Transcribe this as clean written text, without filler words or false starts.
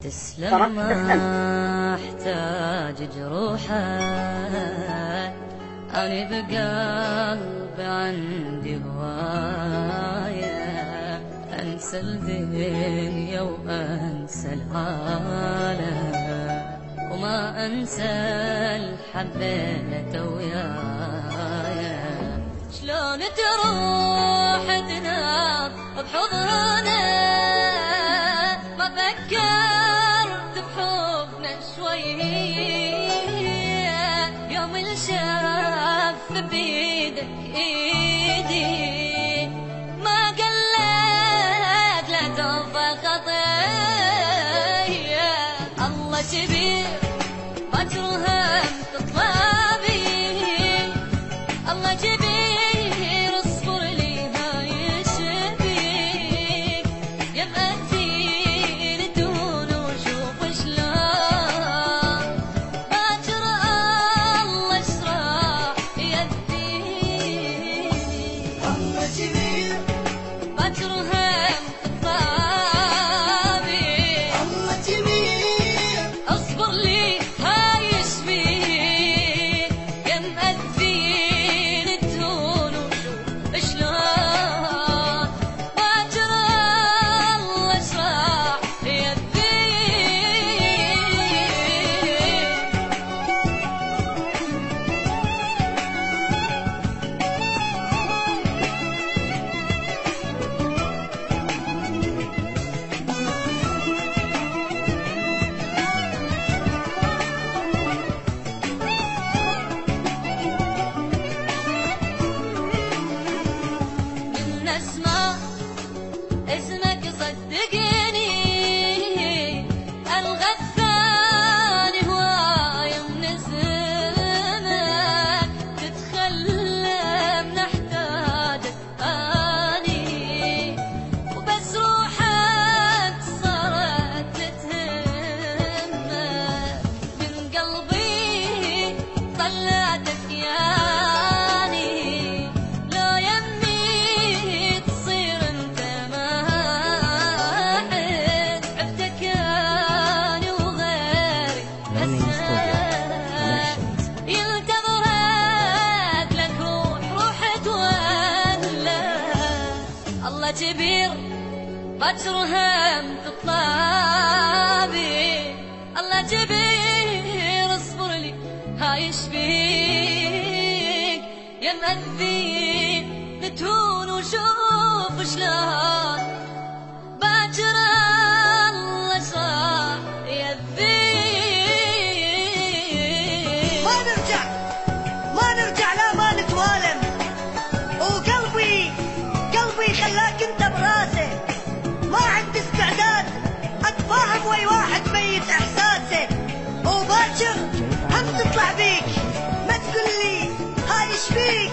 تسلم ما احتاج جروحه، أنا بقلبي عندي هواية، أنسى الدنيا وأنسى العالم، وما أنسى الحبيت ويايا. شلون تروح تنام بحضنه، ما فكرت بحبنا شوية، يوم الشاف بيدك ايدي ما قلت لا توفى خطية. الله كبير بجرهم تطلبي، الله كبير اصبر لي هاي الشبيك، يا مأتين دون وشوف شلون باكر الله اشرح يديك. الله كبير بجرهم تطلبي، الله كبير اصبر لي هاي الشبيك، يا مأتين دون وشوف شلون باكر الله اشرح من اسمع اسمك صدقني، الغى الثاني هواي من اسمك، تتخلى نحتاجك اني، وبس روحك صارت تتهمك، من قلبي طلعتك ياني، لو يمي تصير انت ما حد عفتك اني وغيري يلتضرك لك روح تولى. الله كبير بجرهم تطلبي، الله كبير اصبر لي هاي شبيك، يا مأذين نتهون وشوف شلون باكر الله صار يذيك. ما نرجع لا ما نتوالم، وقلبي خلاك انت براسه، ما عندي استعداد اتفاهم ويا واحد ميت احساسه، وباكر هم تطلع بيك، ما تقول لي هاي شبيك.